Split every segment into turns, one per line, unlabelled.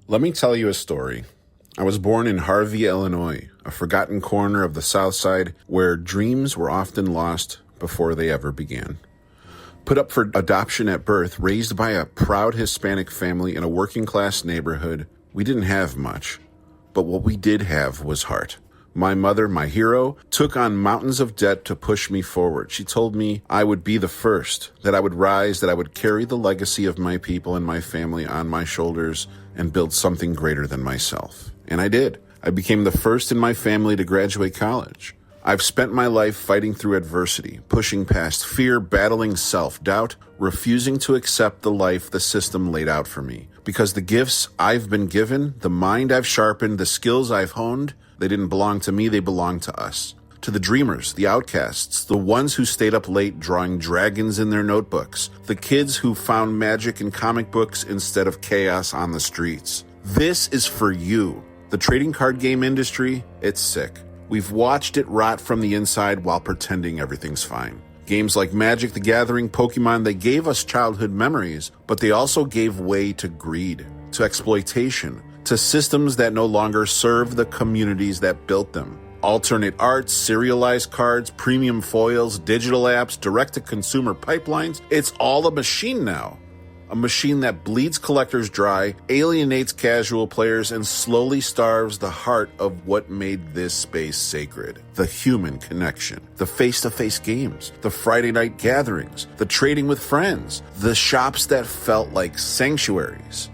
Let me tell you a story. I was born in Harvey, Illinois, a forgotten corner of the South Side where dreams were often lost before they ever began. Put up for adoption at birth, raised by a proud Hispanic family in a working-class neighborhood, we didn't have much. But what we did have was heart. My mother, my hero, took on mountains of debt to push me forward. She told me I would be the first, that I would rise, that I would carry the legacy of my people and my family on my shoulders and build something greater than myself. And I did. I became the first in my family to graduate college. I've spent my life fighting through adversity, pushing past fear, battling self-doubt, refusing to accept the life the system laid out for me. Because the gifts I've been given, the mind I've sharpened, the skills I've honed, they didn't belong to me, they belong to us. To the dreamers, the outcasts, the ones who stayed up late drawing dragons in their notebooks, the kids who found magic in comic books instead of chaos on the streets. This is for you. The trading card game industry, it's sick. We've watched it rot from the inside while pretending everything's fine. Games like Magic the Gathering, Pokemon, they gave us childhood memories, but they also gave way to greed, to exploitation, to systems that no longer serve the communities that built them. Alternate arts, serialized cards, premium foils, digital apps, direct-to-consumer pipelines, it's all a machine now. A machine that bleeds collectors dry, alienates casual players, and slowly starves the heart of what made this space sacred. The human connection, the face-to-face games, the Friday night gatherings, the trading with friends, the shops that felt like sanctuaries.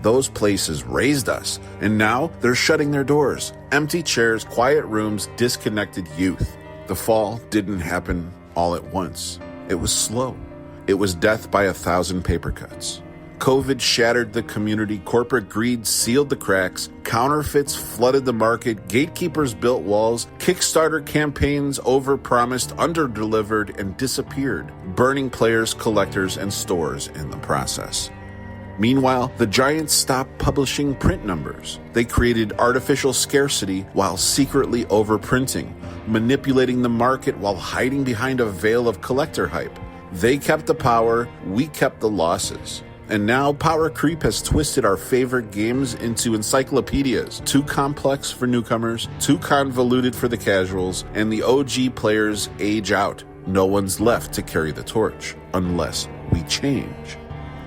Those places raised us, and now they're shutting their doors. Empty chairs, quiet rooms, disconnected youth. The fall didn't happen all at once. It was slow. It was death by 1,000 paper cuts. COVID shattered the community, corporate greed sealed the cracks, counterfeits flooded the market, gatekeepers built walls, Kickstarter campaigns overpromised, underdelivered, and disappeared, burning players, collectors, and stores in the process. Meanwhile, the giants stopped publishing print numbers. They created artificial scarcity while secretly overprinting, manipulating the market while hiding behind a veil of collector hype. They kept the power, we kept the losses. And now power creep has twisted our favorite games into encyclopedias, too complex for newcomers, too convoluted for the casuals, and the OG players age out. No one's left to carry the torch, unless we change.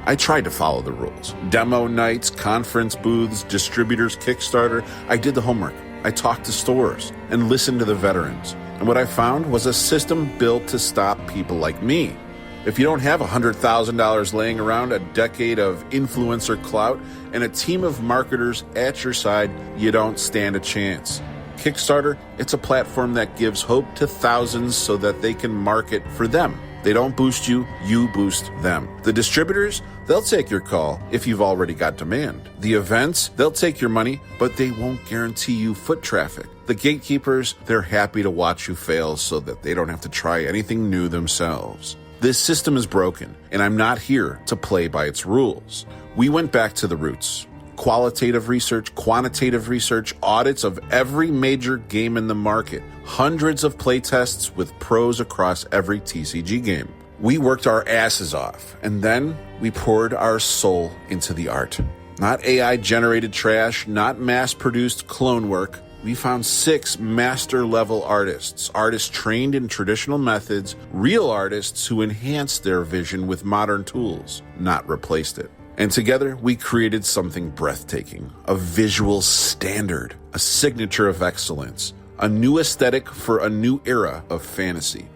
I tried to follow the rules. Demo nights, conference booths, distributors, Kickstarter. I did the homework. I talked to stores and listened to the veterans. And what I found was a system built to stop people like me. If you don't have $100,000 laying around, a decade of influencer clout, and a team of marketers at your side, you don't stand a chance. Kickstarter, it's a platform that gives hope to thousands so that they can market for them. They don't boost you, you boost them. The distributors, they'll take your call if you've already got demand. The events, they'll take your money, but they won't guarantee you foot traffic. The gatekeepers, they're happy to watch you fail so that they don't have to try anything new themselves. This system is broken, and I'm not here to play by its rules. We went back to the roots. Qualitative research, quantitative research, audits of every major game in the market, hundreds of playtests with pros across every TCG game. We worked our asses off, and then we poured our soul into the art. Not AI-generated trash, not mass-produced clone work. We found 6 master-level artists trained in traditional methods, real artists who enhanced their vision with modern tools, not replaced it. And together, we created something breathtaking, a visual standard, a signature of excellence, a new aesthetic for a new era of fantasy.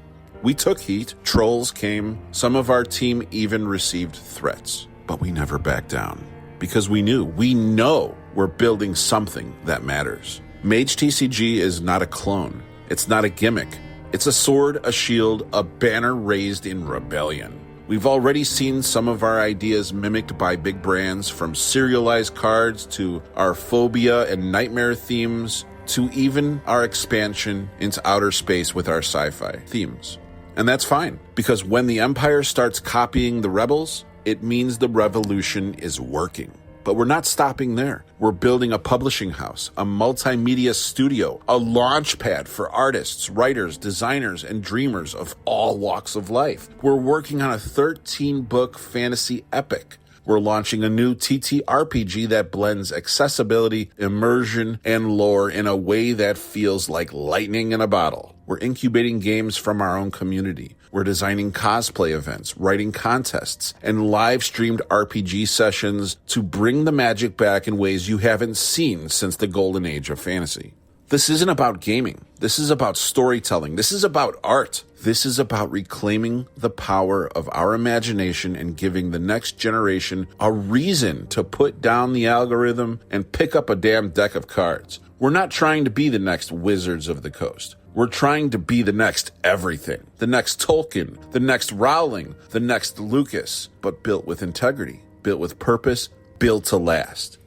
We took heat, trolls came, some of our team even received threats, but we never backed down because we know we're building something that matters. MageTCG is not a clone. It's not a gimmick. It's a sword, a shield, a banner raised in rebellion. We've already seen some of our ideas mimicked by big brands, from serialized cards to our phobia and nightmare themes, to even our expansion into outer space with our sci-fi themes. And that's fine, because when the Empire starts copying the rebels, it means the revolution is working. But we're not stopping there. We're building a publishing house, a multimedia studio, a launch pad for artists, writers, designers, and dreamers of all walks of life. We're working on a 13-book fantasy epic. We're launching a new TTRPG that blends accessibility, immersion, and lore in a way that feels like lightning in a bottle. We're incubating games from our own community. We're designing cosplay events, writing contests, and live-streamed RPG sessions to bring the magic back in ways you haven't seen since the golden age of fantasy. This isn't about gaming. This is about storytelling. This is about art. This is about reclaiming the power of our imagination and giving the next generation a reason to put down the algorithm and pick up a damn deck of cards. We're not trying to be the next Wizards of the Coast. We're trying to be the next everything, the next Tolkien, the next Rowling, the next Lucas, but built with integrity, built with purpose, built to last.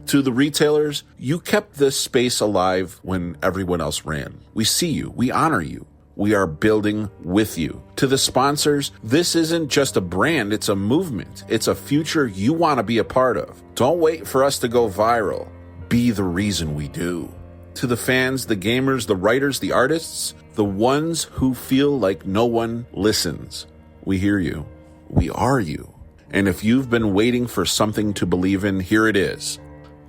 To the retailers, you kept this space alive when everyone else ran. We see you. We honor you. We are building with you. To the sponsors, this isn't just a brand, it's a movement. It's a future you want to be a part of. Don't wait for us to go viral. Be the reason we do. To the fans, the gamers, the writers, the artists, the ones who feel like no one listens. We hear you. We are you. And if you've been waiting for something to believe in, here it is.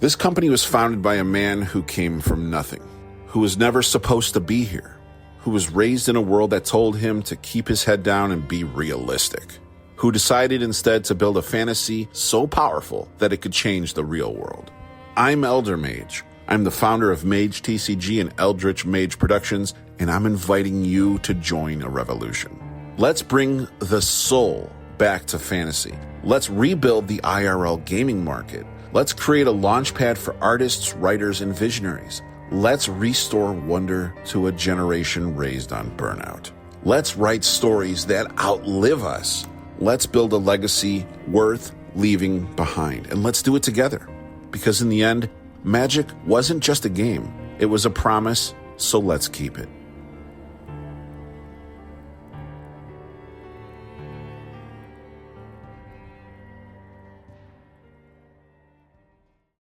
This company was founded by a man who came from nothing, who was never supposed to be here, who was raised in a world that told him to keep his head down and be realistic, who decided instead to build a fantasy so powerful that it could change the real world. I'm Elder Mage. I'm the founder of MageTCG and Eldritch Mage Productions, and I'm inviting you to join a revolution. Let's bring the soul back to fantasy. Let's rebuild the IRL gaming market. Let's create a launchpad for artists, writers, and visionaries. Let's restore wonder to a generation raised on burnout. Let's write stories that outlive us. Let's build a legacy worth leaving behind. And let's do it together. Because in the end, Magic wasn't just a game. It was a promise, so let's keep it.